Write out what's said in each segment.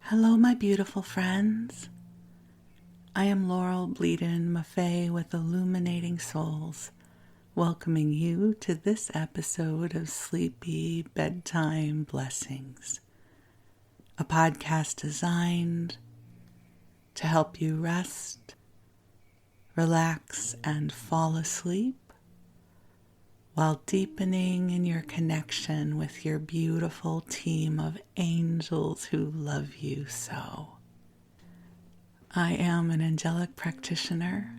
Hello, my beautiful friends. I am Laurel Bleadon-Maffei with Illuminating Souls, welcoming you to this episode of Sleepy Bedtime Blessings, a podcast designed to help you rest, relax, and fall asleep while deepening in your connection with your beautiful team of angels who love you so. I am an angelic practitioner,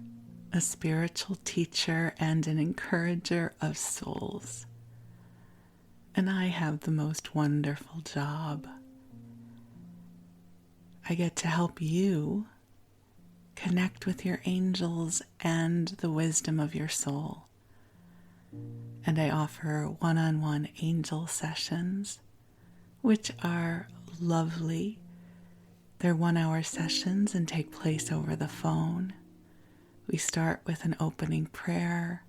a spiritual teacher, and an encourager of souls. And I have the most wonderful job. I get to help you connect with your angels and the wisdom of your soul. And I offer one-on-one angel sessions, which are lovely. They're 1-hour sessions and take place over the phone. We start with an opening prayer.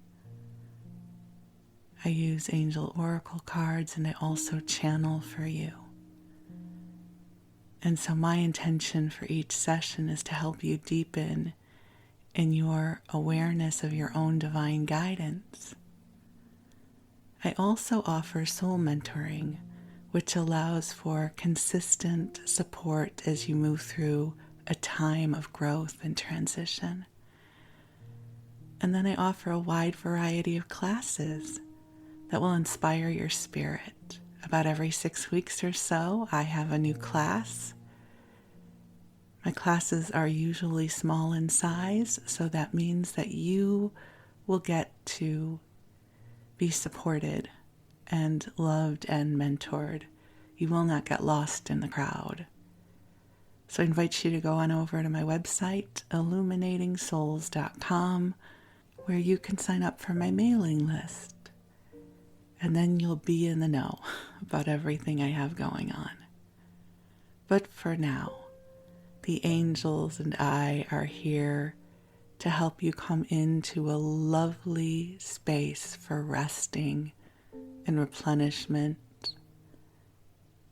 I use angel oracle cards and I also channel for you. And so my intention for each session is to help you deepen in your awareness of your own divine guidance. I also offer soul mentoring, which allows for consistent support as you move through a time of growth and transition. And then I offer a wide variety of classes that will inspire your spirit. About every 6 weeks or so, I have a new class. My classes are usually small in size, so that means that you will get to be supported and loved and mentored. You will not get lost in the crowd. So I invite you to go on over to my website, illuminatingsouls.com, where you can sign up for my mailing list. And then you'll be in the know about everything I have going on. But for now, the angels and I are here to help you come into a lovely space for resting and replenishment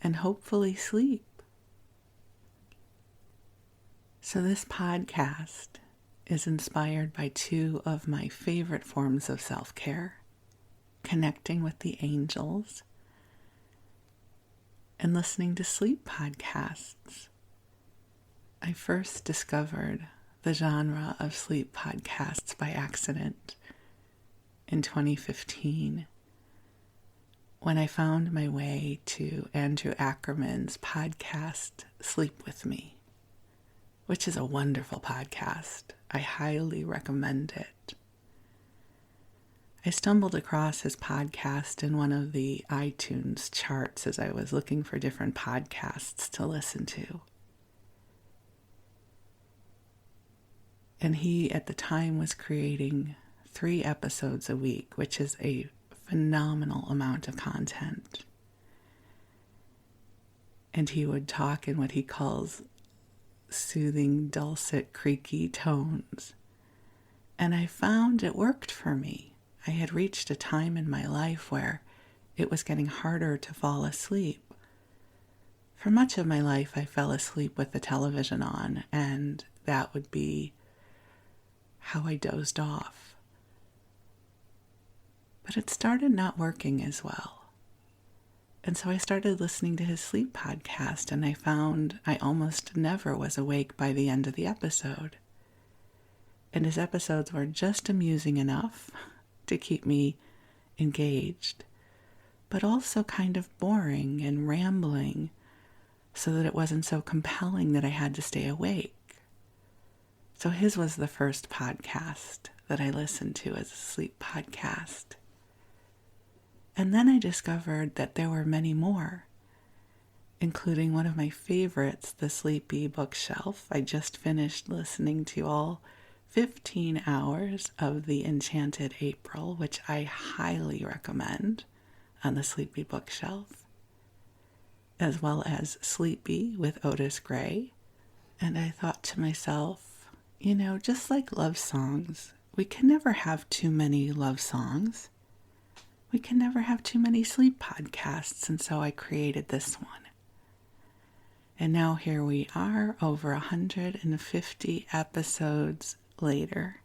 and hopefully sleep. So this podcast is inspired by two of my favorite forms of self-care, connecting with the angels and listening to sleep podcasts. I first discovered the genre of sleep podcasts by accident in 2015 when I found my way to Andrew Ackerman's podcast, Sleep With Me, which is a wonderful podcast. I highly recommend it. I stumbled across his podcast in one of the iTunes charts as I was looking for different podcasts to listen to. And he, at the time, was creating 3 episodes a week, which is a phenomenal amount of content. And he would talk in what he calls soothing, dulcet, creaky tones. And I found it worked for me. I had reached a time in my life where it was getting harder to fall asleep. For much of my life, I fell asleep with the television on, and that would be how I dozed off. But it started not working as well. And so I started listening to his sleep podcast, and I found I almost never was awake by the end of the episode. And his episodes were just amusing enough to keep me engaged, but also kind of boring and rambling so that it wasn't so compelling that I had to stay awake. So his was the first podcast that I listened to as a sleep podcast. And then I discovered that there were many more, including one of my favorites, the Sleepy Bookshelf. I just finished listening to all 15 hours of The Enchanted April, which I highly recommend on the Sleepy Bookshelf, as well as Sleepy with Otis Gray. And I thought to myself, just like love songs, we can never have too many love songs. We can never have too many sleep podcasts, and so I created this one. And now here we are, over 150 episodes later.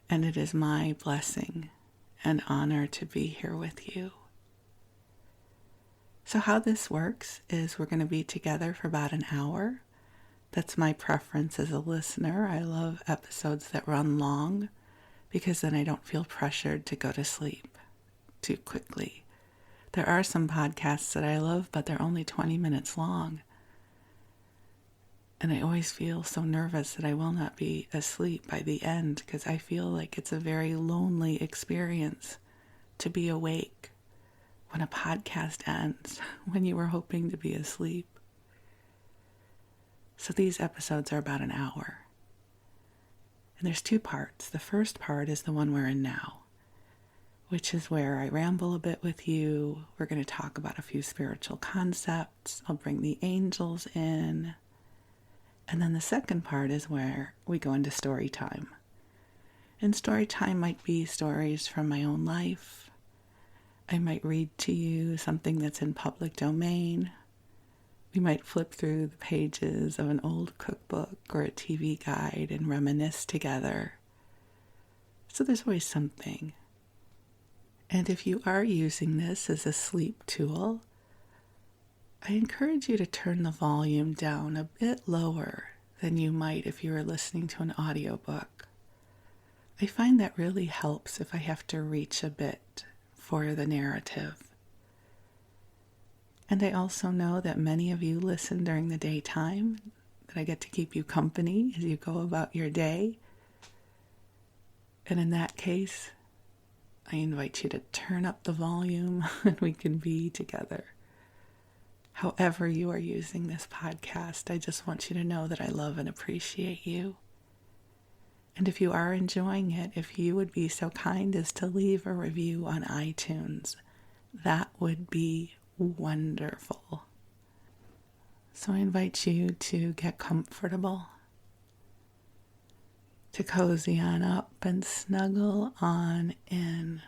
And it is my blessing and honor to be here with you. So how this works is we're going to be together for about an hour. That's my preference as a listener. I love episodes that run long because then I don't feel pressured to go to sleep too quickly. There are some podcasts that I love, but they're only 20 minutes long. And I always feel so nervous that I will not be asleep by the end because I feel like it's a very lonely experience to be awake when a podcast ends, when you were hoping to be asleep. So these episodes are about an hour. And there's two parts. The first part is the one we're in now, which is where I ramble a bit with you. We're going to talk about a few spiritual concepts. I'll bring the angels in. And then the second part is where we go into story time. And story time might be stories from my own life. I might read to you something that's in public domain. We might flip through the pages of an old cookbook or a TV guide and reminisce together. So there's always something. And if you are using this as a sleep tool, I encourage you to turn the volume down a bit lower than you might if you were listening to an audiobook. I find that really helps if I have to reach a bit for the narrative. And I also know that many of you listen during the daytime, that I get to keep you company as you go about your day. And in that case, I invite you to turn up the volume and we can be together. However you are using this podcast, I just want you to know that I love and appreciate you. And if you are enjoying it, if you would be so kind as to leave a review on iTunes, that would be wonderful. So I invite you to get comfortable, to cozy on up and snuggle on in.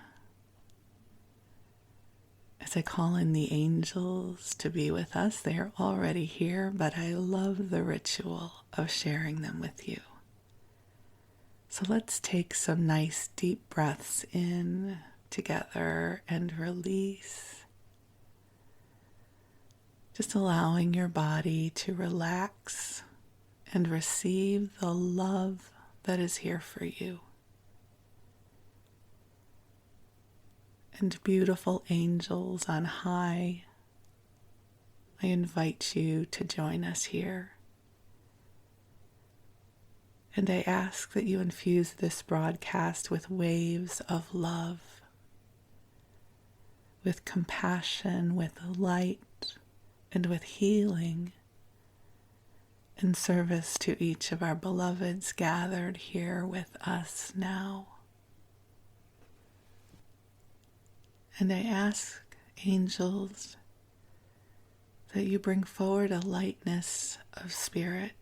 As I call in the angels to be with us, they are already here, but I love the ritual of sharing them with you. So let's take some nice deep breaths in together and release. Just allowing your body to relax and receive the love that is here for you. And beautiful angels on high, I invite you to join us here. And I ask that you infuse this broadcast with waves of love, with compassion, with light, and with healing in service to each of our beloveds gathered here with us now. And I ask, angels, that you bring forward a lightness of spirit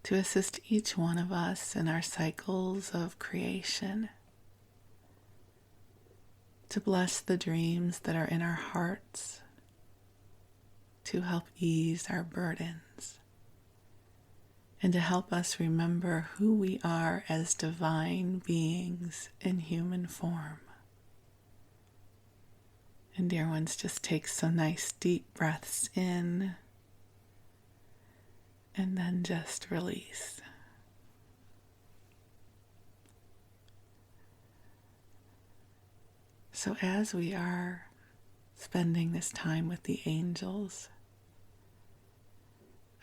to assist each one of us in our cycles of creation, to bless the dreams that are in our hearts, to help ease our burdens, and to help us remember who we are as divine beings in human form. And dear ones, just take some nice deep breaths in and then just release. So as we are spending this time with the angels,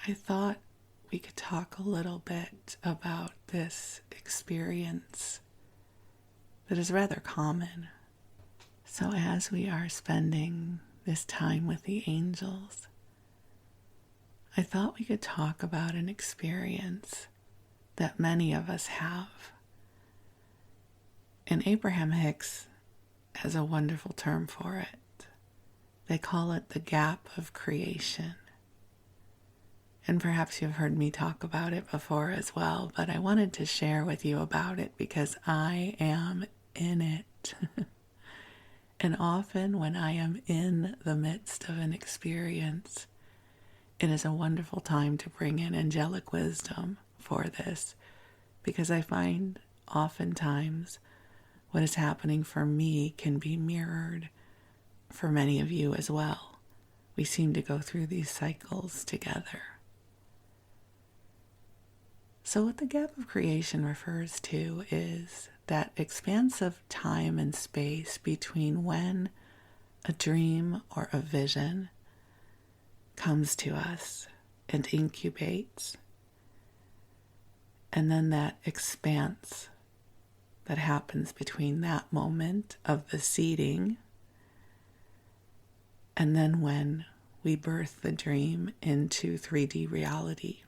I thought we could talk a little bit about this experience that is rather common. So as we are spending this time with the angels, I thought we could talk about an experience that many of us have. And Abraham Hicks has a wonderful term for it. They call it the gap of creation. And perhaps you've heard me talk about it before as well, but I wanted to share with you about it because I am in it. And often when I am in the midst of an experience, it is a wonderful time to bring in angelic wisdom for this, because I find oftentimes what is happening for me can be mirrored for many of you as well. We seem to go through these cycles together. So what the gap of creation refers to is that expansive time and space between when a dream or a vision comes to us and incubates, and then that expanse that happens between that moment of the seeding and then when we birth the dream into 3D reality.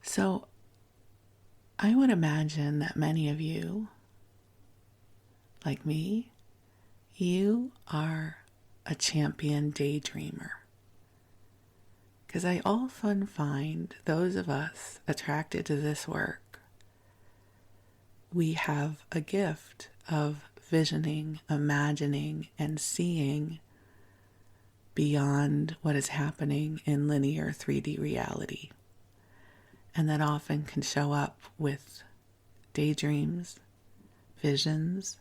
So I would imagine that many of you, like me, you are a champion daydreamer. Because I often find those of us attracted to this work, we have a gift of visioning, imagining, and seeing beyond what is happening in linear 3D reality. And that often can show up with daydreams, visions.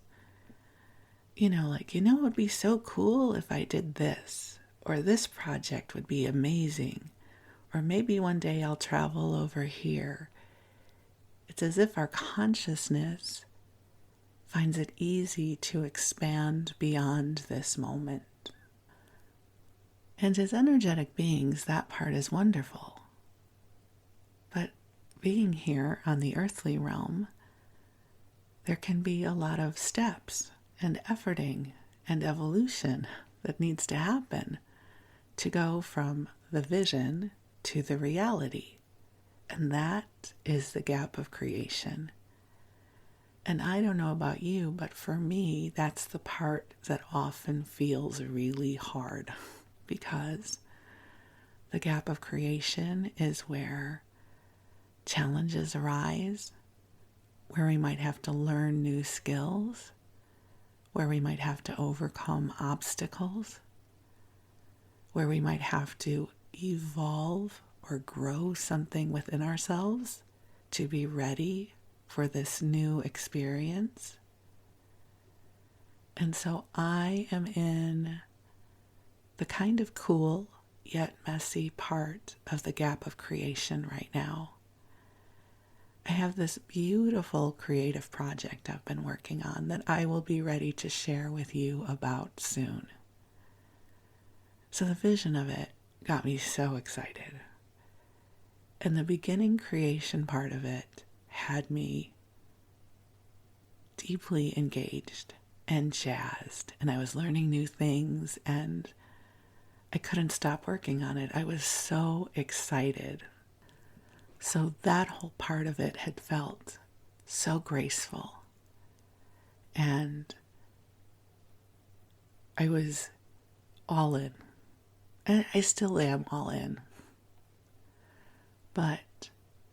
It would be so cool if I did this, or this project would be amazing, or maybe one day I'll travel over here. It's as if our consciousness finds it easy to expand beyond this moment. And as energetic beings, that part is wonderful. But being here on the earthly realm, there can be a lot of steps and efforting and evolution that needs to happen to go from the vision to the reality. And that is the gap of creation. And I don't know about you, but for me, that's the part that often feels really hard, because the gap of creation is where challenges arise, where we might have to learn new skills, where we might have to overcome obstacles, where we might have to evolve or grow something within ourselves to be ready for this new experience. And so I am in the kind of cool yet messy part of the gap of creation right now. I have this beautiful creative project I've been working on that I will be ready to share with you about soon. So the vision of it got me so excited. And the beginning creation part of it had me deeply engaged and jazzed. And I was learning new things and I couldn't stop working on it. I was so excited. So that whole part of it had felt so graceful. And I was all in. And I still am all in. But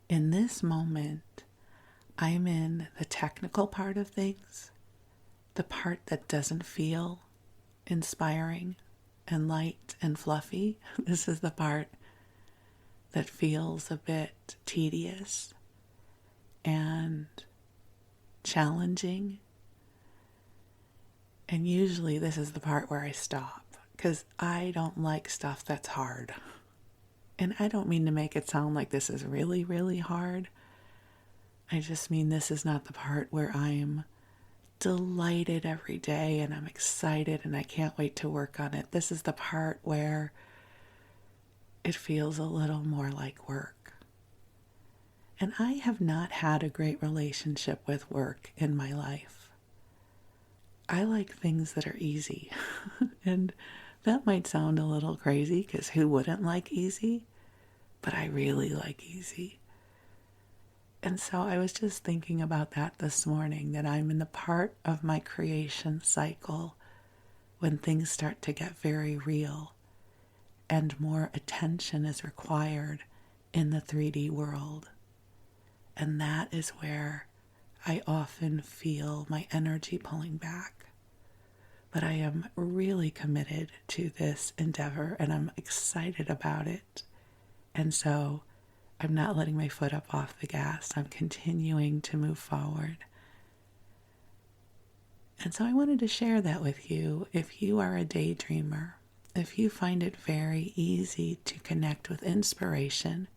in this moment, I'm in the technical part of things, the part that doesn't feel inspiring and light and fluffy. This is the part that feels a bit tedious and challenging. And usually this is the part where I stop, because I don't like stuff that's hard. And I don't mean to make it sound like this is really, really hard. I just mean this is not the part where I'm delighted every day and I'm excited and I can't wait to work on it. This is the part where it feels a little more like work. And I have not had a great relationship with work in my life. I like things that are easy. And that might sound a little crazy, because who wouldn't like easy? But I really like easy. And so I was just thinking about that this morning, that I'm in the part of my creation cycle when things start to get very real and more attention is required in the 3D world. And that is where I often feel my energy pulling back. but I am really committed to this endeavor and I'm excited about it. And so I'm not letting my foot up off the gas. I'm continuing to move forward. And so I wanted to share that with you. If you are a daydreamer, if you find it very easy to connect with inspiration,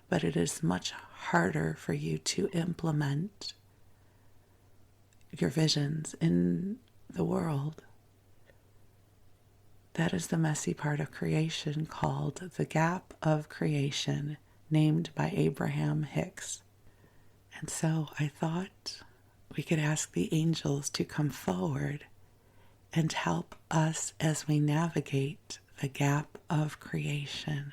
but it is much harder for you to implement your visions in the world, that is the messy part of creation called the gap of creation, named by Abraham Hicks. And so I thought we could ask the angels to come forward and help us as we navigate the gap of creation.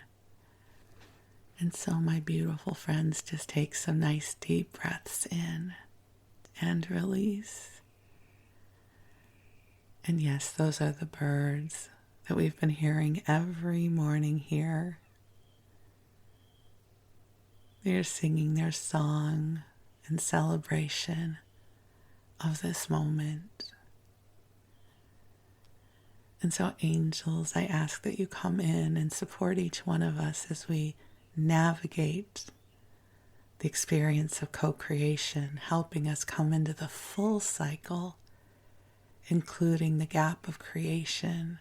And so, my beautiful friends, just take some nice deep breaths in and release. And yes, those are the birds that we've been hearing every morning here. They're singing their song in celebration of this moment. And so, angels, I ask that you come in and support each one of us as we navigate the experience of co-creation, helping us come into the full cycle, including the gap of creation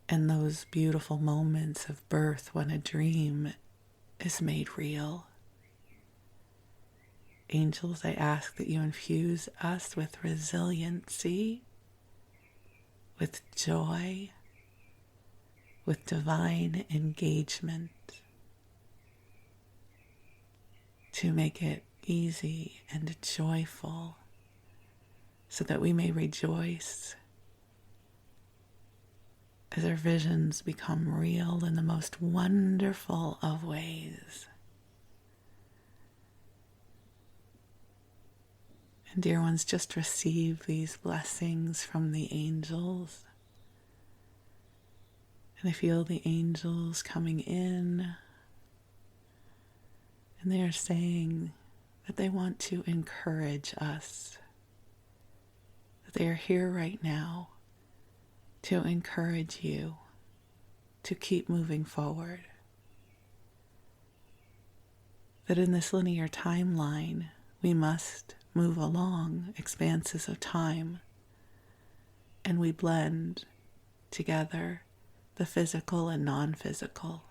and those beautiful moments of birth when a dream is made real. Angels, I ask that you infuse us with resiliency, with joy, with divine engagement, to make it easy and joyful, so that we may rejoice as our visions become real in the most wonderful of ways. And dear ones, just receive these blessings from the angels. And I feel the angels coming in, and they are saying that they want to encourage us, that they are here right now to encourage you to keep moving forward. That in this linear timeline, we must move along expanses of time, and we blend together the physical and non-physical.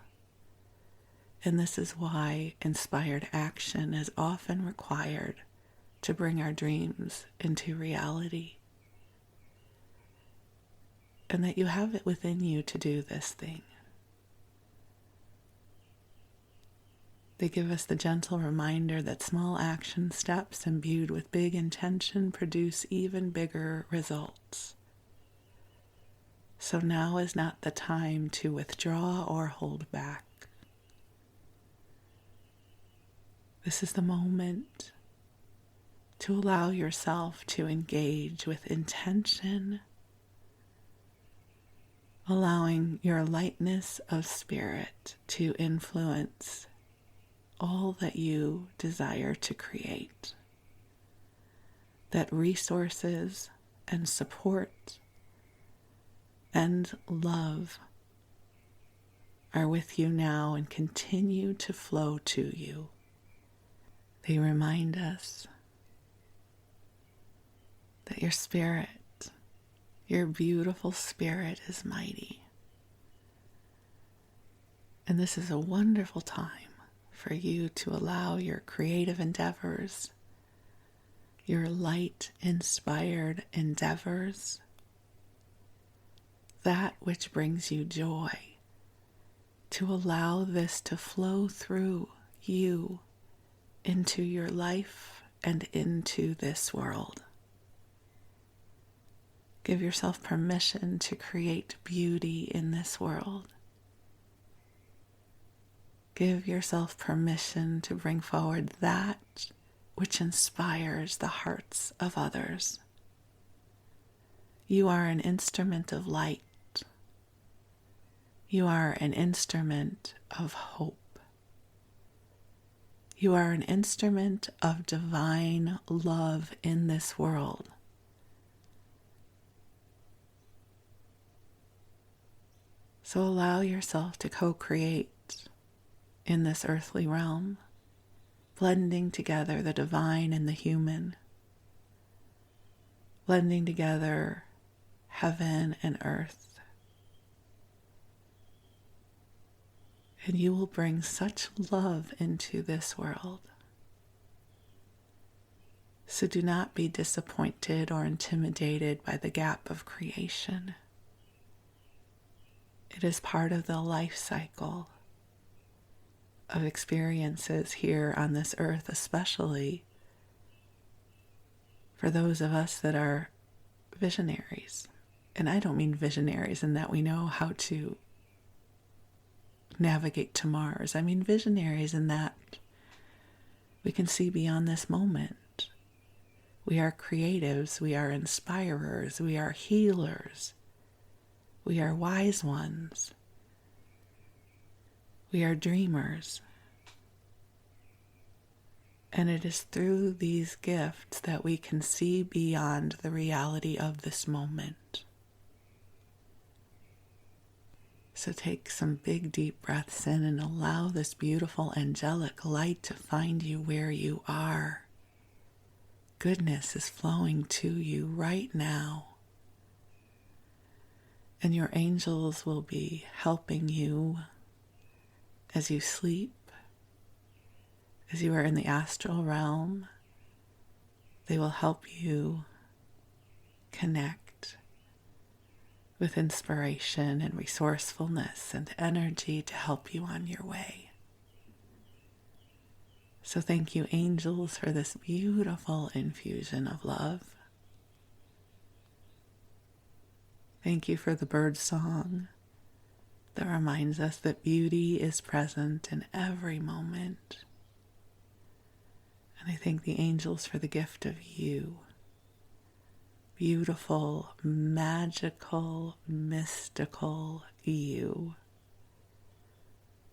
And this is why inspired action is often required to bring our dreams into reality. And that you have it within you to do this thing. They give us the gentle reminder that small action steps imbued with big intention produce even bigger results. So now is not the time to withdraw or hold back. This is the moment to allow yourself to engage with intention, allowing your lightness of spirit to influence all that you desire to create. That resources and support and love are with you now and continue to flow to you. They remind us that your spirit, your beautiful spirit, is mighty. And this is a wonderful time for you to allow your creative endeavors, your light-inspired endeavors, that which brings you joy, to allow this to flow through you into your life and into this world. Give yourself permission to create beauty in this world. Give yourself permission to bring forward that which inspires the hearts of others. You are an instrument of light. You are an instrument of hope. You are an instrument of divine love in this world. So allow yourself to co-create in this earthly realm, blending together the divine and the human, blending together heaven and earth. And you will bring such love into this world. So do not be disappointed or intimidated by the gap of creation. It is part of the life cycle of experiences here on this earth, especially for those of us that are visionaries. And I don't mean visionaries in that we know how to navigate to Mars. I mean visionaries in that we can see beyond this moment. We are creatives, we are inspirers, we are healers, we are wise ones, we are dreamers. And it is through these gifts that we can see beyond the reality of this moment. So take some big deep breaths in and allow this beautiful angelic light to find you where you are. Goodness is flowing to you right now. And your angels will be helping you as you sleep, as you are in the astral realm. They will help you connect with inspiration and resourcefulness and energy to help you on your way. So thank you, angels, for this beautiful infusion of love. Thank you for the bird song that reminds us that beauty is present in every moment. And I thank the angels for the gift of you. Beautiful, magical, mystical you.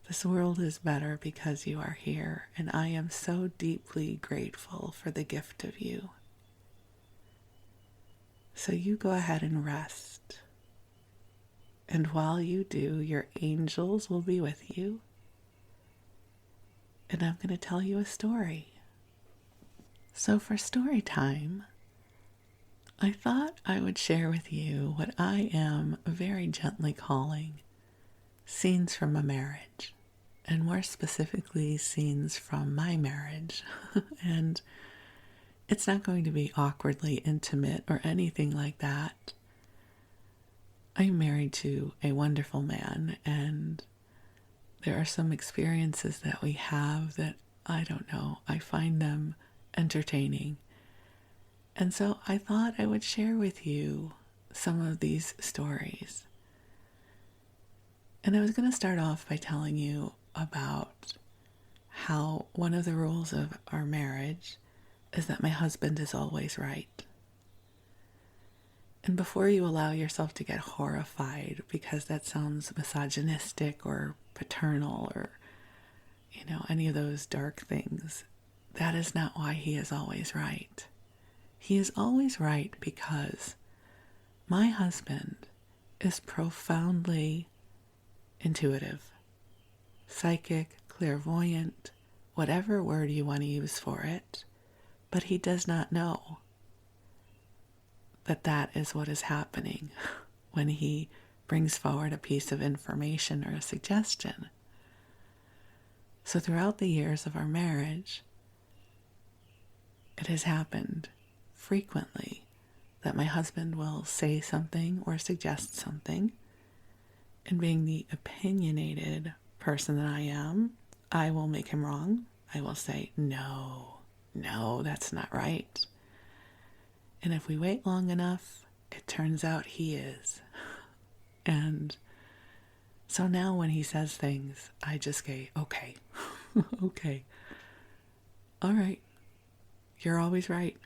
This world is better because you are here, and I am so deeply grateful for the gift of you. So you go ahead and rest. And while you do, your angels will be with you. And I'm going to tell you a story. So for story time, I thought I would share with you what I am very gently calling scenes from a marriage. And more specifically, scenes from my marriage. And it's not going to be awkwardly intimate or anything like that. I'm married to a wonderful man, and there are some experiences that we have that, I don't know, I find them entertaining. And so I thought I would share with you some of these stories. And I was going to start off by telling you about how one of the rules of our marriage is that my husband is always right. And before you allow yourself to get horrified because that sounds misogynistic or paternal or, any of those dark things, that is not why he is always right. He is always right because my husband is profoundly intuitive, psychic, clairvoyant, whatever word you want to use for it, but he does not know that that is what is happening when he brings forward a piece of information or a suggestion. So throughout the years of our marriage, it has happened frequently that my husband will say something or suggest something, and being the opinionated person that I am, I will make him wrong. I will say, no, that's not right. And if we wait long enough, it turns out he is. And so now when he says things, I just go, okay, okay, all right, you're always right.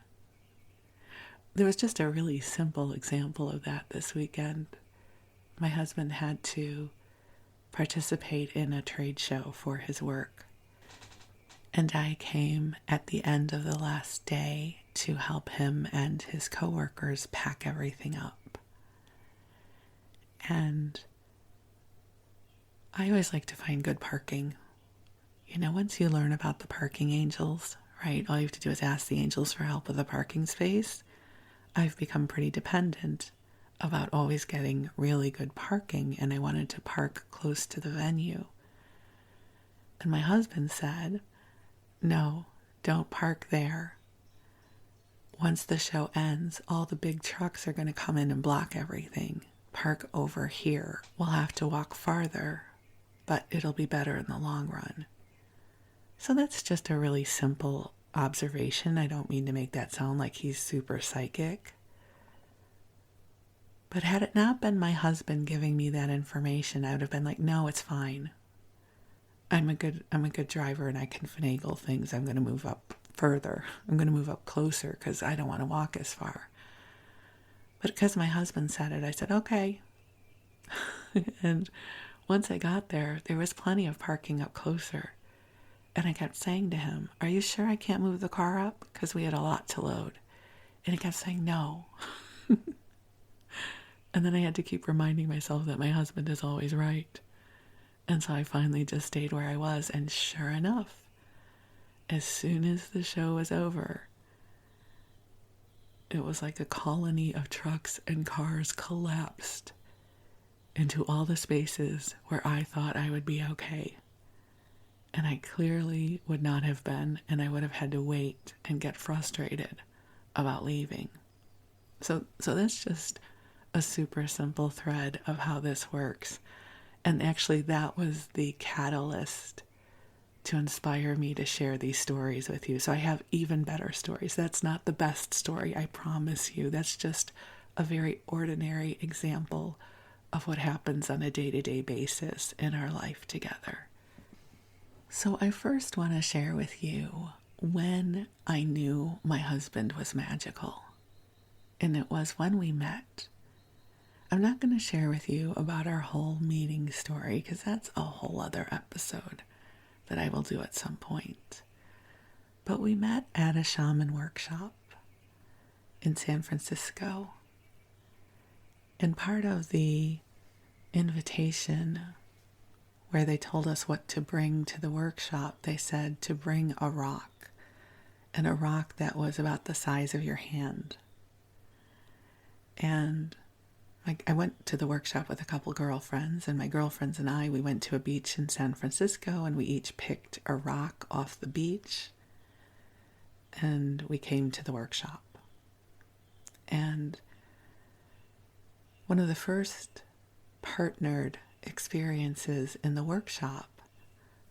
There was just a really simple example of that this weekend. My husband had to participate in a trade show for his work. And I came at the end of the last day to help him and his coworkers pack everything up. And I always like to find good parking. Once you learn about the parking angels, right, all you have to do is ask the angels for help with the parking space. I've become pretty dependent about always getting really good parking, and I wanted to park close to the venue. And my husband said, no, don't park there. Once the show ends, all the big trucks are going to come in and block everything. Park over here. We'll have to walk farther, but it'll be better in the long run. So that's just a really simple observation. I don't mean to make that sound like he's super psychic. But had it not been my husband giving me that information, I would have been like, no, it's fine. I'm a good driver and I can finagle things. I'm going to move up further. I'm going to move up closer because I don't want to walk as far. But because my husband said it, I said, okay. And once I got there, there was plenty of parking up closer. And I kept saying to him, are you sure I can't move the car up? Because we had a lot to load. And he kept saying, no. And then I had to keep reminding myself that my husband is always right. And so I finally just stayed where I was. And sure enough, as soon as the show was over, it was like a colony of trucks and cars collapsed into all the spaces where I thought I would be okay. And I clearly would not have been, and I would have had to wait and get frustrated about leaving. So that's just a super simple thread of how this works. And actually that was the catalyst to inspire me to share these stories with you. So I have even better stories. That's not the best story, I promise you. That's just a very ordinary example of what happens on a day-to-day basis in our life together. So I first want to share with you when I knew my husband was magical. And it was when we met. I'm not going to share with you about our whole meeting story because that's a whole other episode that I will do at some point. But we met at a shaman workshop in San Francisco. And part of the invitation where they told us what to bring to the workshop, they said to bring a rock, and a rock that was about the size of your hand. And I went to the workshop with a couple girlfriends, and my girlfriends and I, we went to a beach in San Francisco, and we each picked a rock off the beach, and we came to the workshop. And one of the first partnered experiences in the workshop,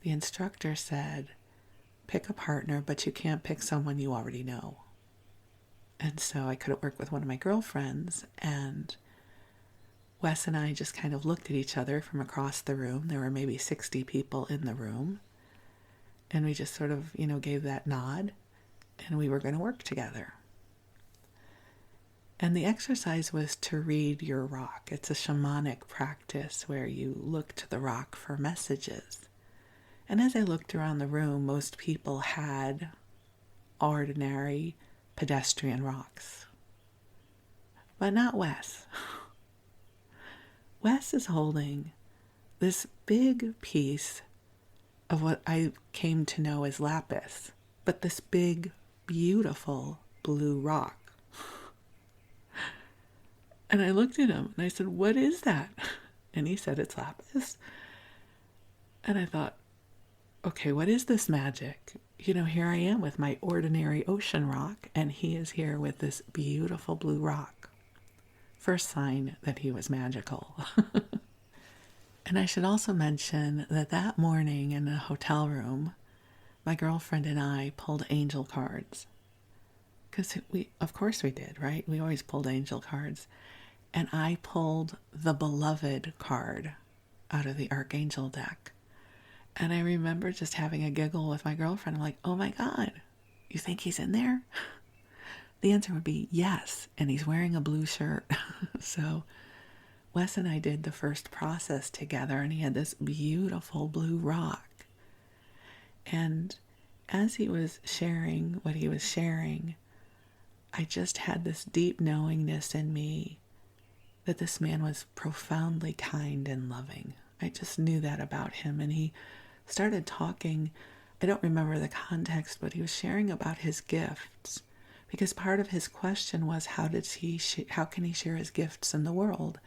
the instructor said, pick a partner, but you can't pick someone you already know. And so I couldn't work with one of my girlfriends, and Wes and I just kind of looked at each other from across the room. There were maybe 60 people in the room. And we just sort of, gave that nod, and we were going to work together. And the exercise was to read your rock. It's a shamanic practice where you look to the rock for messages. And as I looked around the room, most people had ordinary pedestrian rocks. But not Wes. Wes is holding this big piece of what I came to know as lapis, but this big, beautiful blue rock. And I looked at him and I said, what is that? And he said, it's lapis. And I thought, okay, what is this magic? Here I am with my ordinary ocean rock, and he is here with this beautiful blue rock. First sign that he was magical. And I should also mention that morning in a hotel room, my girlfriend and I pulled angel cards. Because of course we did, right? We always pulled angel cards. And I pulled the beloved card out of the Archangel deck. And I remember just having a giggle with my girlfriend. I'm like, oh my God, you think he's in there? The answer would be yes. And he's wearing a blue shirt. So Wes and I did the first process together, and he had this beautiful blue rock. And as he was sharing what he was sharing, I just had this deep knowingness in me that this man was profoundly kind and loving. I just knew that about him. And he started talking. I don't remember the context, but he was sharing about his gifts, because part of his question was, how can he share his gifts in the world?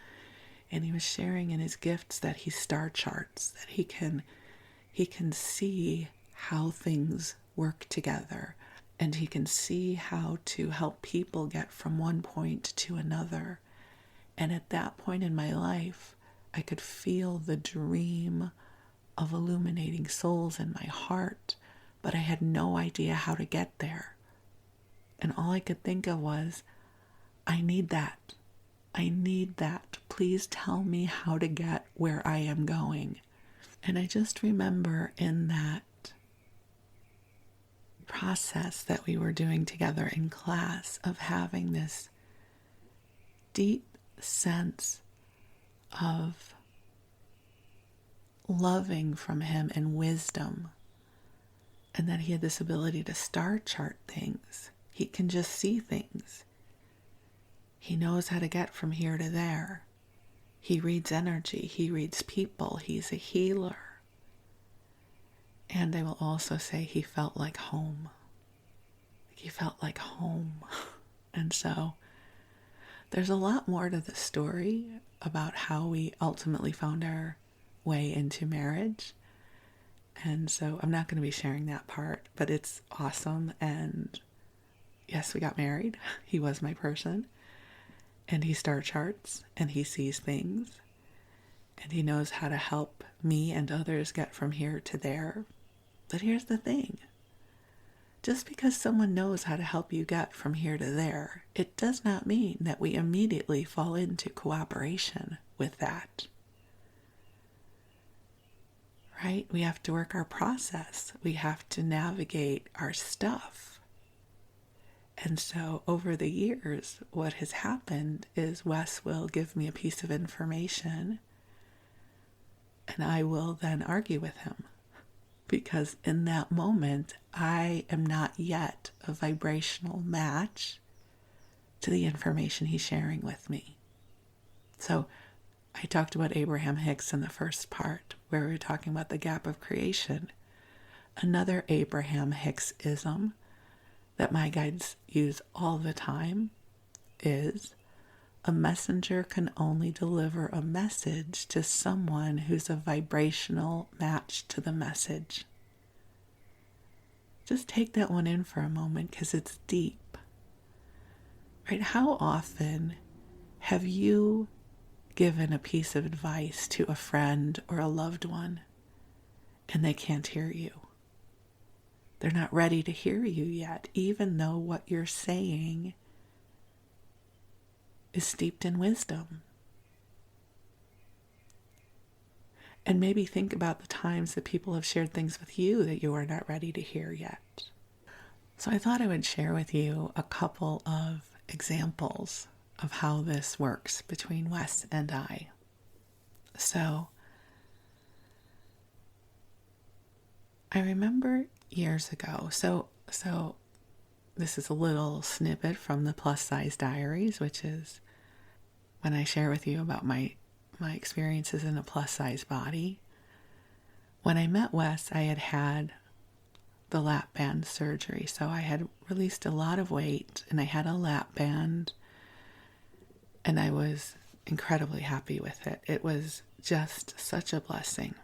And he was sharing in his gifts that he star charts, that he can see how things work together, and he can see how to help people get from one point to another. And at that point in my life, I could feel the dream of illuminating souls in my heart, but I had no idea how to get there. And all I could think of was, I need that. I need that. Please tell me how to get where I am going. And I just remember in that process that we were doing together in class of having this deep sense of loving from him and wisdom, and that he had this ability to star chart things. He can just see things. He knows how to get from here to there. He reads energy. He reads people. He's a healer. And I will also say he felt like home. He felt like home. And so there's a lot more to the story about how we ultimately found our way into marriage. And so I'm not going to be sharing that part, but it's awesome. And yes, we got married. He was my person. And he star charts and he sees things. And he knows how to help me and others get from here to there. But here's the thing. Just because someone knows how to help you get from here to there, it does not mean that we immediately fall into cooperation with that. Right? We have to work our process. We have to navigate our stuff. And so over the years, what has happened is Wes will give me a piece of information and I will then argue with him. Because in that moment, I am not yet a vibrational match to the information he's sharing with me. So I talked about Abraham Hicks in the first part, where we were talking about the gap of creation. Another Abraham Hicks-ism that my guides use all the time is, a messenger can only deliver a message to someone who's a vibrational match to the message. Just take that one in for a moment, because it's deep. Right? How often have you given a piece of advice to a friend or a loved one and they can't hear you? They're not ready to hear you yet, even though what you're saying is steeped in wisdom. And maybe think about the times that people have shared things with you that you are not ready to hear yet. So I thought I would share with you a couple of examples of how this works between Wes and I. So I remember years ago, so this is a little snippet from the Plus Size Diaries, which is when I share with you about my experiences in a plus size body. When I met Wes, I had the lap band surgery. So I had released a lot of weight and I had a lap band and I was incredibly happy with it. It was just such a blessing.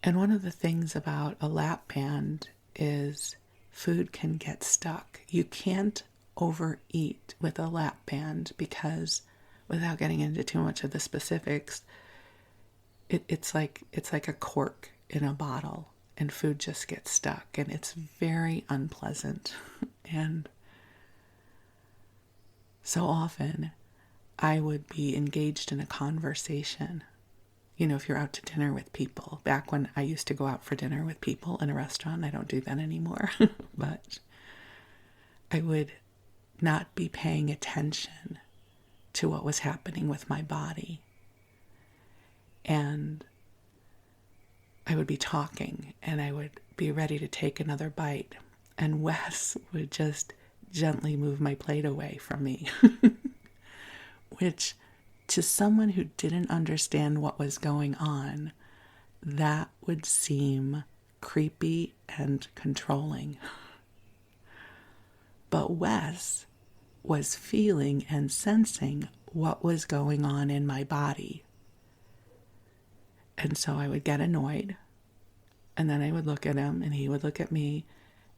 And one of the things about a lap band is food can get stuck. You can't overeat with a lap band because, without getting into too much of the specifics, it's like a cork in a bottle and food just gets stuck and it's very unpleasant. And so often I would be engaged in a conversation. You know, if you're out to dinner with people, back when I used to go out for dinner with people in a restaurant, I don't do that anymore, but I would not be paying attention to what was happening with my body. And I would be talking and I would be ready to take another bite. And Wes would just gently move my plate away from me, which to someone who didn't understand what was going on, that would seem creepy and controlling. But Wes was feeling and sensing what was going on in my body. And so I would get annoyed, and then I would look at him, and he would look at me,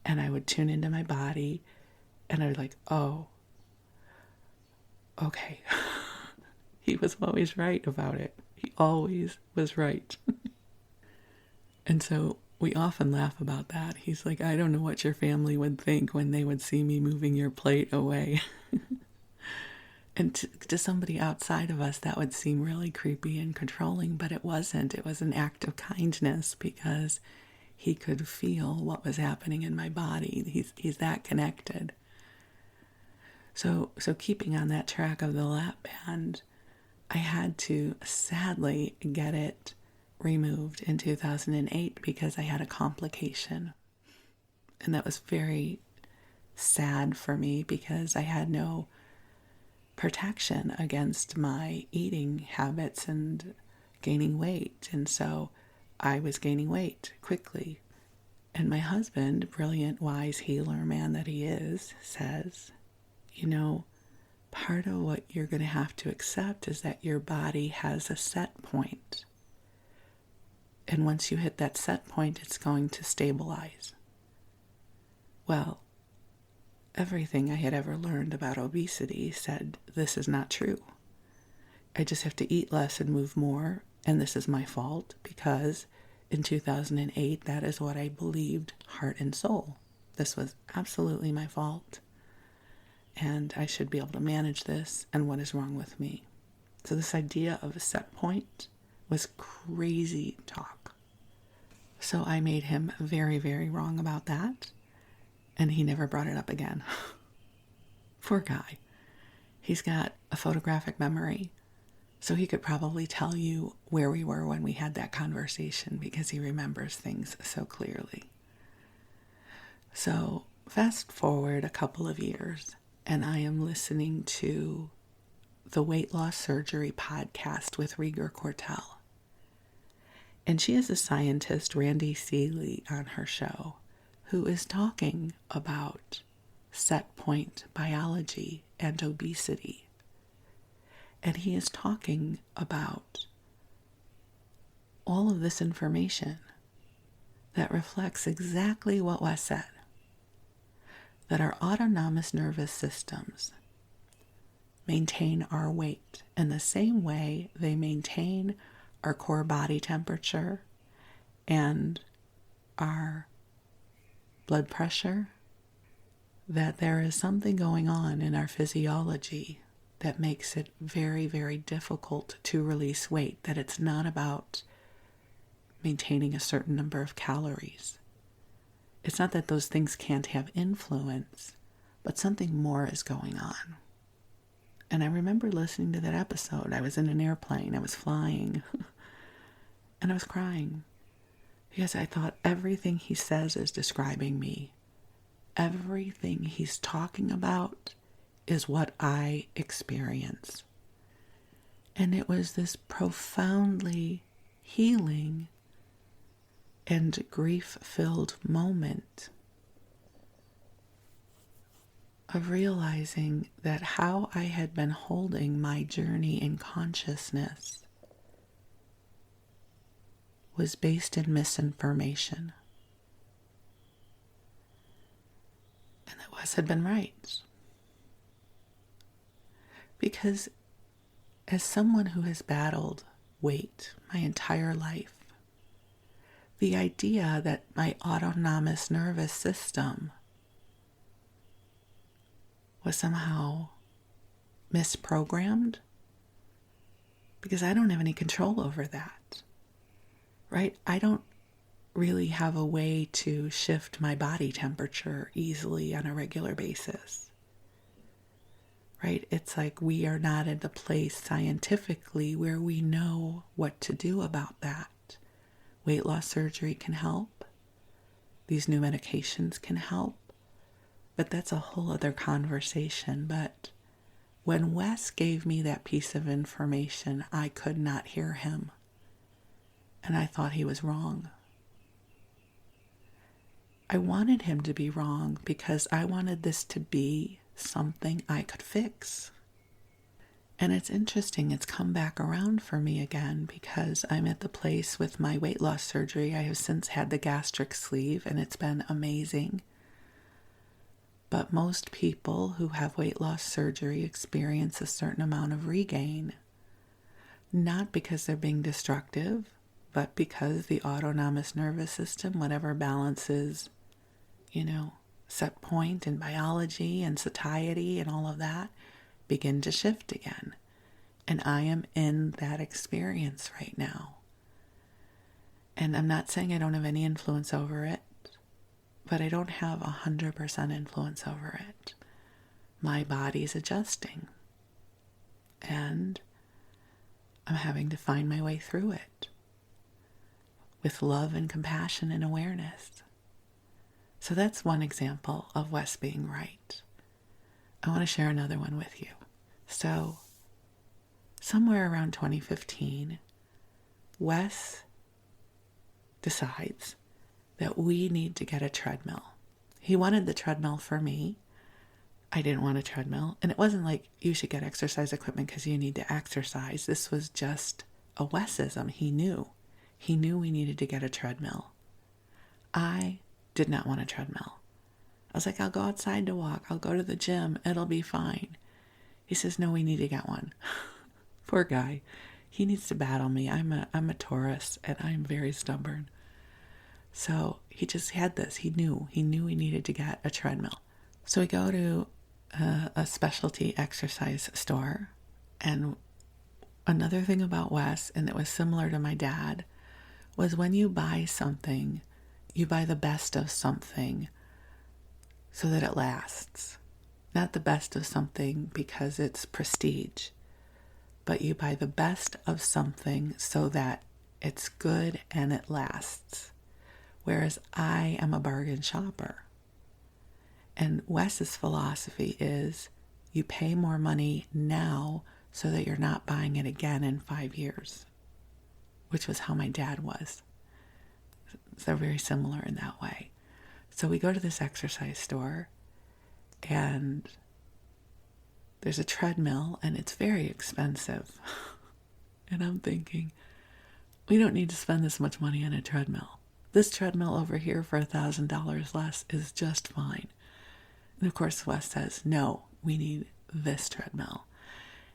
and I would tune into my body, and I would like, oh, okay. He was always right about it. He always was right. And so we often laugh about that. He's like, I don't know what your family would think when they would see me moving your plate away. And to somebody outside of us, that would seem really creepy and controlling, but it wasn't. It was an act of kindness because he could feel what was happening in my body. He's that connected. So keeping on that track of the lap band, I had to sadly get it removed in 2008 because I had a complication. And that was very sad for me because I had no protection against my eating habits and gaining weight. And so I was gaining weight quickly. And my husband, brilliant, wise healer man that he is, says, you know, part of what you're going to have to accept is that your body has a set point. And once you hit that set point, it's going to stabilize. Well, everything I had ever learned about obesity said this is not true. I just have to eat less and move more, and this is my fault because in 2008, that is what I believed, heart and soul. This was absolutely my fault, and I should be able to manage this, and what is wrong with me? So this idea of a set point was crazy talk. So I made him very, very wrong about that. And he never brought it up again. Poor guy. He's got a photographic memory, so he could probably tell you where we were when we had that conversation because he remembers things so clearly. So fast forward a couple of years, and I am listening to the Weight Loss Surgery podcast with Rieger Cortell. And she has a scientist, Randy Seeley, on her show, who is talking about set point biology and obesity. And he is talking about all of this information that reflects exactly what was said. That our autonomous nervous systems maintain our weight in the same way they maintain our core body temperature and our blood pressure, that there is something going on in our physiology that makes it very, very difficult to release weight, that it's not about maintaining a certain number of calories. It's not that those things can't have influence, but something more is going on. And I remember listening to that episode. I was in an airplane, I was flying, and I was crying. Because I thought everything he says is describing me. Everything he's talking about is what I experience. And it was this profoundly healing and grief-filled moment of realizing that how I had been holding my journey in consciousness was based in misinformation. And that Wes had been right. Because as someone who has battled weight my entire life, the idea that my autonomous nervous system was somehow misprogrammed, because I don't have any control over that. Right? I don't really have a way to shift my body temperature easily on a regular basis. Right? It's like we are not at the place scientifically where we know what to do about that. Weight loss surgery can help. These new medications can help. But that's a whole other conversation. But When Wes gave me that piece of information, I could not hear him. And I thought he was wrong. I wanted him to be wrong because I wanted this to be something I could fix. And it's interesting, it's come back around for me again because I'm at the place with my weight loss surgery. I have since had the gastric sleeve and it's been amazing. But most people who have weight loss surgery experience a certain amount of regain. Not because they're being destructive, but because the autonomous nervous system, whatever balances, set point in biology and satiety and all of that, begin to shift again. And I am in that experience right now. And I'm not saying I don't have any influence over it, but I don't have 100% influence over it. My body's adjusting. And I'm having to find my way through it with love and compassion and awareness. So that's one example of Wes being right. I want to share another one with you. So, somewhere around 2015, Wes decides that we need to get a treadmill. He wanted the treadmill for me. I didn't want a treadmill. And it wasn't like you should get exercise equipment because you need to exercise. This was just a Wesism. He knew. He knew we needed to get a treadmill. I did not want a treadmill. I was like, I'll go outside to walk. I'll go to the gym. It'll be fine. He says, no, we need to get one. Poor guy. He needs to battle me. I'm a Taurus and I'm very stubborn. So he just had this. He knew we needed to get a treadmill. So we go to a specialty exercise store. And another thing about Wes, and it was similar to my dad, was when you buy something, you buy the best of something so that it lasts. Not the best of something because it's prestige, but you buy the best of something so that it's good and it lasts. Whereas I am a bargain shopper. And Wes's philosophy is you pay more money now so that you're not buying it again in 5 years, which was how my dad was. So very similar in that way. So we go to this exercise store and there's a treadmill and it's very expensive. And I'm thinking, we don't need to spend this much money on a treadmill. This treadmill over here for $1,000 less is just fine. And of course, Wes says, no, we need this treadmill.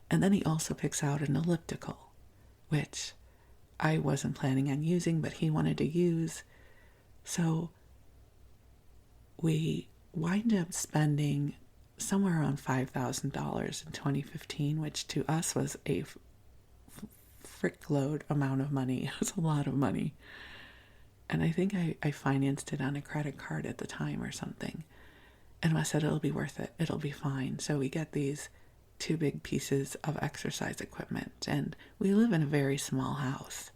And then he also picks out an elliptical, which I wasn't planning on using, but he wanted to use. So we wind up spending somewhere around $5,000 in 2015, which to us was a frickload amount of money. It was a lot of money. And I think I financed it on a credit card at the time or something. And I said, it'll be worth it. It'll be fine. So we get these 2 big pieces of exercise equipment. And we live in a very small house.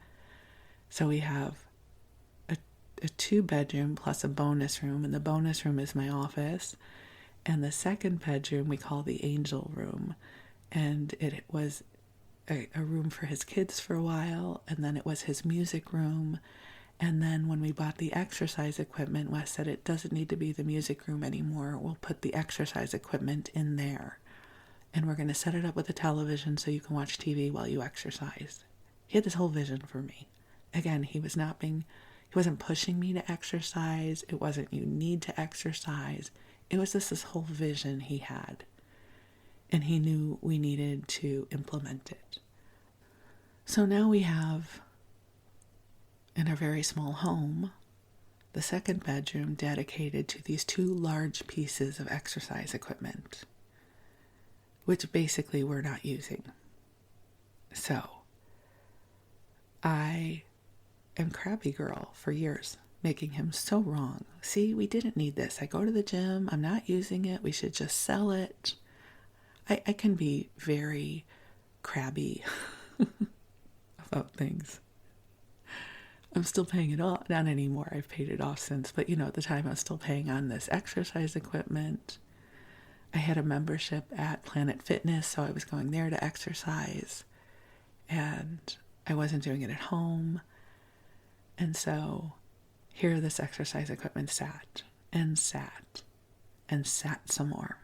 So we have a 2-bedroom plus a bonus room. And the bonus room is my office. And the second bedroom we call the angel room. And it was a room for his kids for a while. And then it was his music room. And then when we bought the exercise equipment, Wes said it doesn't need to be the music room anymore. We'll put the exercise equipment in there. And we're going to set it up with a television so you can watch TV while you exercise. He had this whole vision for me. Again, he wasn't pushing me to exercise. It wasn't you need to exercise. It was just this whole vision he had. And he knew we needed to implement it. So now we have, in our very small home, the second bedroom dedicated to these 2 large pieces of exercise equipment, which basically we're not using. So I am crabby girl for years, making him so wrong. See, we didn't need this. I go to the gym. I'm not using it. We should just sell it. I can be very crabby about things. I'm still paying it off. Not anymore. I've paid it off since. But, at the time I was still paying on this exercise equipment. I had a membership at Planet Fitness, so I was going there to exercise, and I wasn't doing it at home. And so here this exercise equipment sat and sat and sat some more.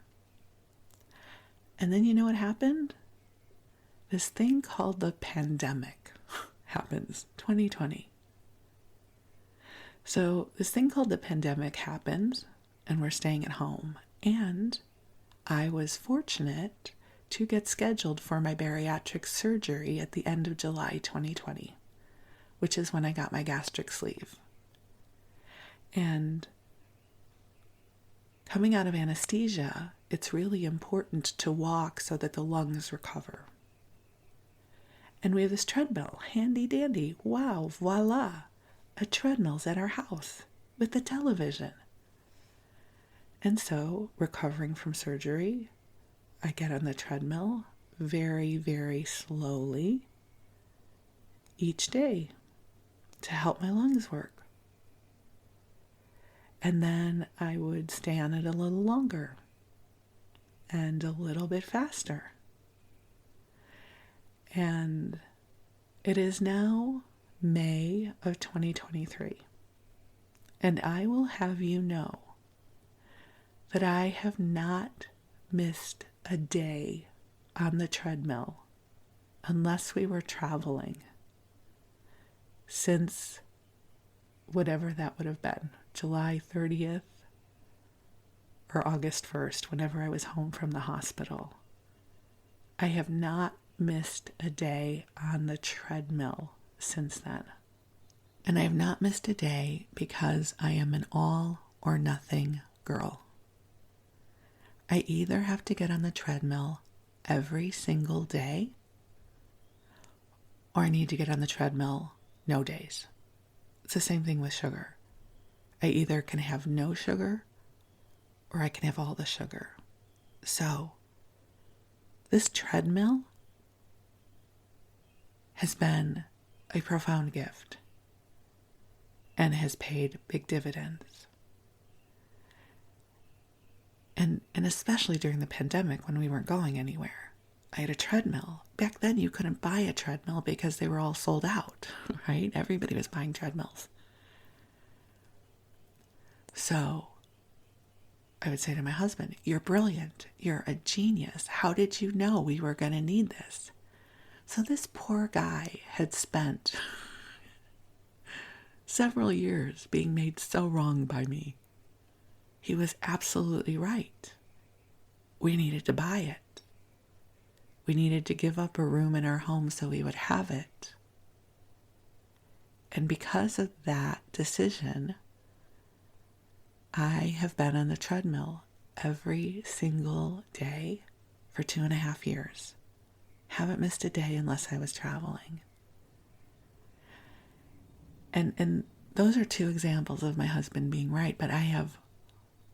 And then you know what happened? This thing called the pandemic happens, 2020. So this thing called the pandemic happened, and we're staying at home. And I was fortunate to get scheduled for my bariatric surgery at the end of July 2020, which is when I got my gastric sleeve. And coming out of anesthesia, it's really important to walk so that the lungs recover. And we have this treadmill, handy dandy, wow, voila, a treadmill's at our house with the television. And so, recovering from surgery, I get on the treadmill very, very slowly each day to help my lungs work. And then I would stay on it a little longer and a little bit faster. And it is now May of 2023. And I will have you know that I have not missed a day on the treadmill unless we were traveling since whatever that would have been, July 30th or August 1st, whenever I was home from the hospital. I have not missed a day on the treadmill since then. And I have not missed a day because I am an all or nothing girl. I either have to get on the treadmill every single day, or I need to get on the treadmill no days. It's the same thing with sugar. I either can have no sugar or I can have all the sugar. So, this treadmill has been a profound gift and has paid big dividends. And especially during the pandemic when we weren't going anywhere. I had a treadmill. Back then you couldn't buy a treadmill because they were all sold out, right? Everybody was buying treadmills. So I would say to my husband, "You're brilliant. You're a genius. How did you know we were going to need this?" So this poor guy had spent several years being made so wrong by me. He was absolutely right. We needed to buy it. We needed to give up a room in our home so we would have it. And because of that decision, I have been on the treadmill every single day for 2.5 years. Haven't missed a day unless I was traveling. And those are 2 examples of my husband being right, but I have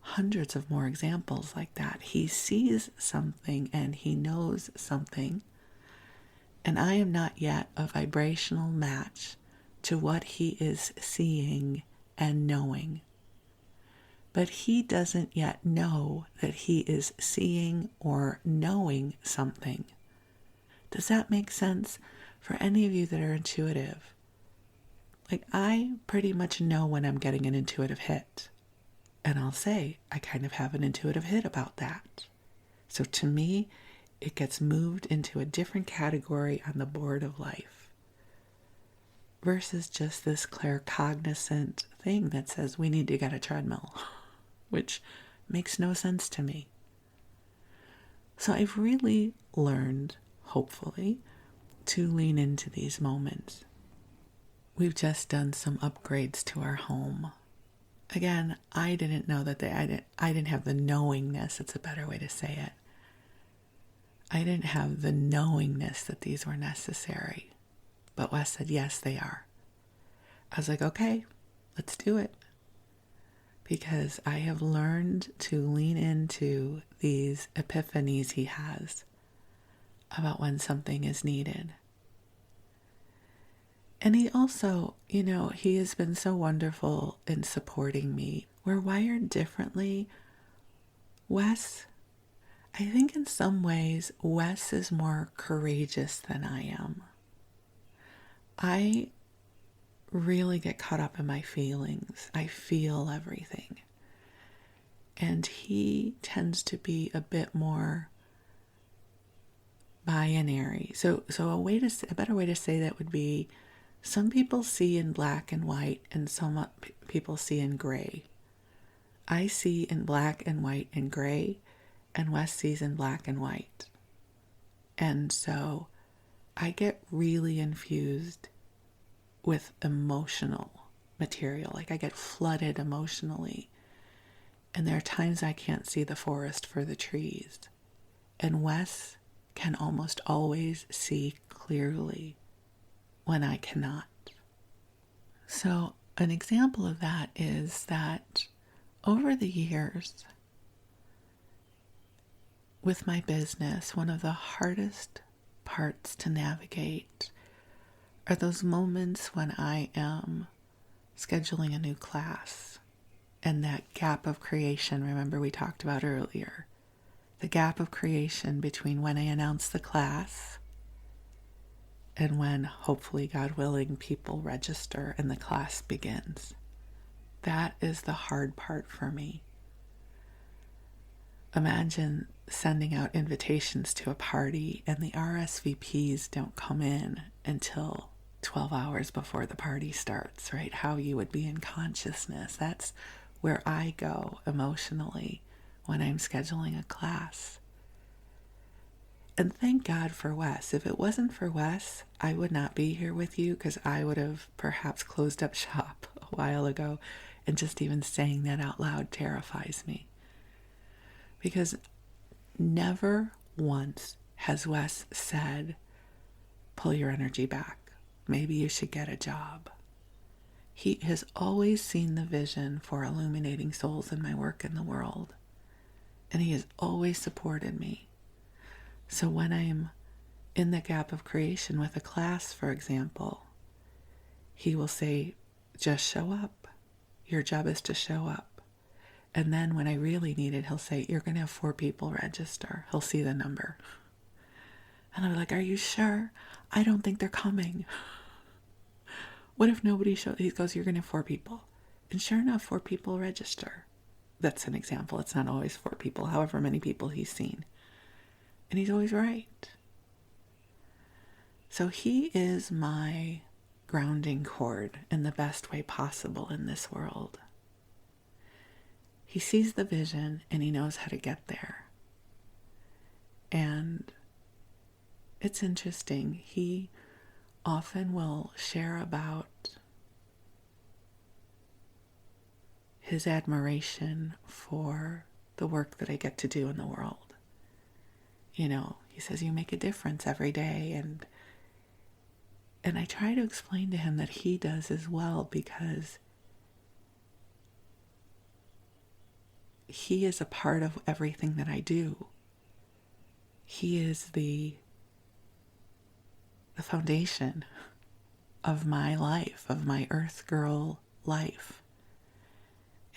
hundreds of more examples like that. He sees something and he knows something, and I am not yet a vibrational match to what he is seeing and knowing. But he doesn't yet know that he is seeing or knowing something. Does that make sense for any of you that are intuitive? Like, I pretty much know when I'm getting an intuitive hit. And I'll say, I kind of have an intuitive hit about that. So to me, it gets moved into a different category on the board of life versus just this claircognizant thing that says we need to get a treadmill, which makes no sense to me. So I've really learned, hopefully, to lean into these moments. We've just done some upgrades to our home. Again, I didn't know that I didn't have the knowingness, it's a better way to say it. I didn't have the knowingness that these were necessary. But Wes said, yes, they are. I was like, okay, let's do it. Because I have learned to lean into these epiphanies he has about when something is needed. And he also, he has been so wonderful in supporting me. We're wired differently. Wes I think in some ways, Wes is more courageous than I am. I really get caught up in my feelings. I feel everything. And he tends to be a bit more binary. So a better way to say that would be, some people see in black and white and some people see in gray. I see in black and white and gray, and Wes sees in black and white. And so I get really infused with emotional material. Like I get flooded emotionally. And there are times I can't see the forest for the trees. And Wes can almost always see clearly when I cannot. So an example of that is that over the years with my business, one of the hardest parts to navigate are those moments when I am scheduling a new class and that gap of creation, remember we talked about earlier, the gap of creation between when I announce the class and when, hopefully, God willing, people register and the class begins. That is the hard part for me. Imagine sending out invitations to a party and the RSVPs don't come in until 12 hours before the party starts, right? How you would be in consciousness. That's where I go emotionally when I'm scheduling a class. And thank God for Wes. If it wasn't for Wes, I would not be here with you because I would have perhaps closed up shop a while ago. And just even saying that out loud terrifies me. Because never once has Wes said, pull your energy back. Maybe you should get a job. He has always seen the vision for illuminating souls in my work in the world. And he has always supported me. So when I'm in the gap of creation with a class, for example, he will say, just show up. Your job is to show up. And then when I really need it, he'll say, you're going to have 4 people register. He'll see the number. And I'm like, are you sure? I don't think they're coming. What if nobody shows? He goes, you're going to have 4 people. And sure enough, 4 people register. That's an example. It's not always 4 people, however many people he's seen. And he's always right. So he is my grounding cord in the best way possible in this world. He sees the vision and he knows how to get there. And it's interesting. He often will share about his admiration for the work that I get to do in the world. You know, he says, you make a difference every day. And I try to explain to him that he does as well, because he is a part of everything that I do. He is the foundation of my life, of my Earth Girl life.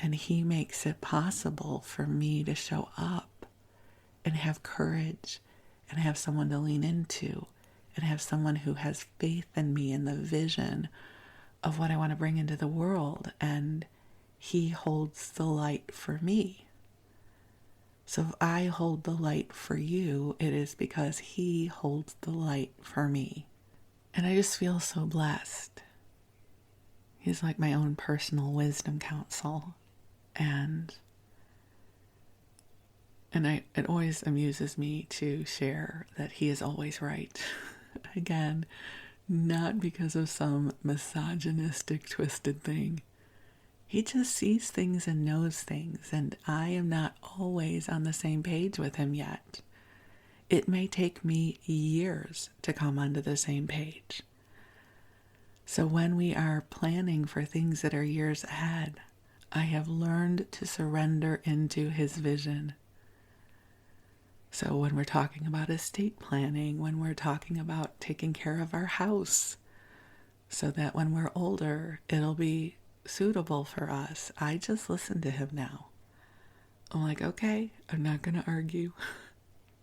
And he makes it possible for me to show up and have courage and have someone to lean into and have someone who has faith in me and the vision of what I want to bring into the world. And he holds the light for me. So if I hold the light for you, it is because he holds the light for me. And I just feel so blessed. He's like my own personal wisdom counsel. And it always amuses me to share that he is always right. Again, not because of some misogynistic, twisted thing. He just sees things and knows things, and I am not always on the same page with him yet. It may take me years to come onto the same page. So when we are planning for things that are years ahead, I have learned to surrender into his vision. So when we're talking about estate planning, when we're talking about taking care of our house, so that when we're older, it'll be suitable for us, I just listen to him now. I'm like, okay, I'm not going to argue.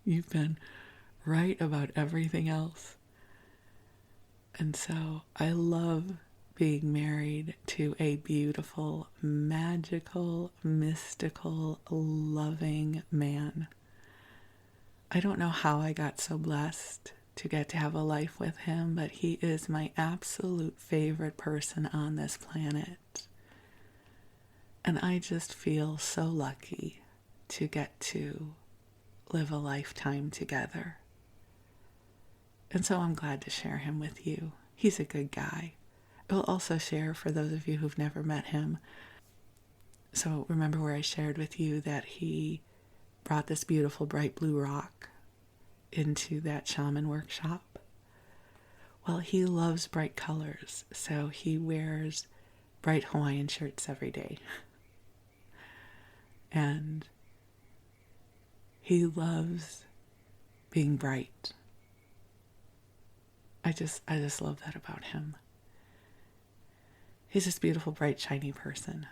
You've been right about everything else. And so I love being married to a beautiful, magical, mystical, loving man. I don't know how I got so blessed to get to have a life with him, but he is my absolute favorite person on this planet. And I just feel so lucky to get to live a lifetime together. And so I'm glad to share him with you. He's a good guy. I will also share, for those of you who've never met him, so remember where I shared with you that he brought this beautiful bright blue rock into that shaman workshop? Well, he loves bright colors, so he wears bright Hawaiian shirts every day. And he loves being bright. I just love that about him. He's this beautiful, bright, shiny person.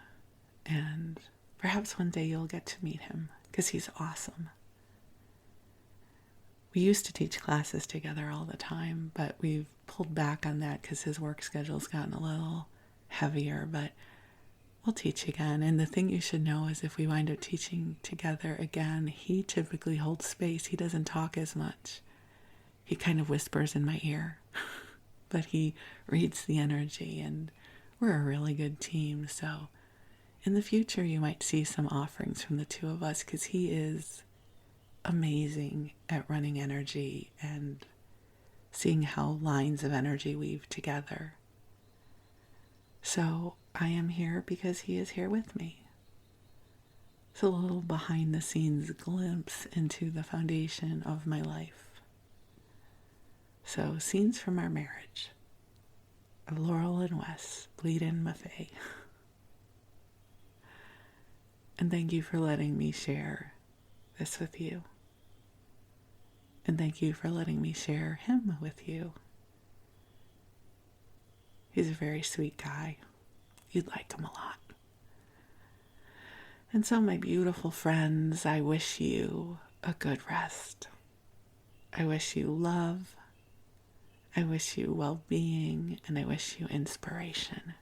And perhaps one day you'll get to meet him, because he's awesome. We used to teach classes together all the time, but we've pulled back on that because his work schedule's gotten a little heavier, but we'll teach again. And the thing you should know is if we wind up teaching together again, he typically holds space. He doesn't talk as much. He kind of whispers in my ear, but he reads the energy, and we're a really good team. So in the future, you might see some offerings from the two of us, because he is amazing at running energy and seeing how lines of energy weave together. So I am here because he is here with me. It's a little behind the scenes glimpse into the foundation of my life. So, scenes from our marriage of Laurel and Wes Bleadon-Maffei. And thank you for letting me share this with you. And thank you for letting me share him with you. He's a very sweet guy. You'd like him a lot. And so, my beautiful friends, I wish you a good rest. I wish you love. I wish you well-being, and I wish you inspiration.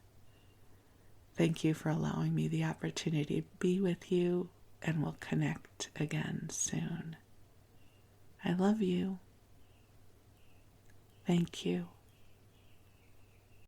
Thank you for allowing me the opportunity to be with you, and we'll connect again soon. I love you. Thank you.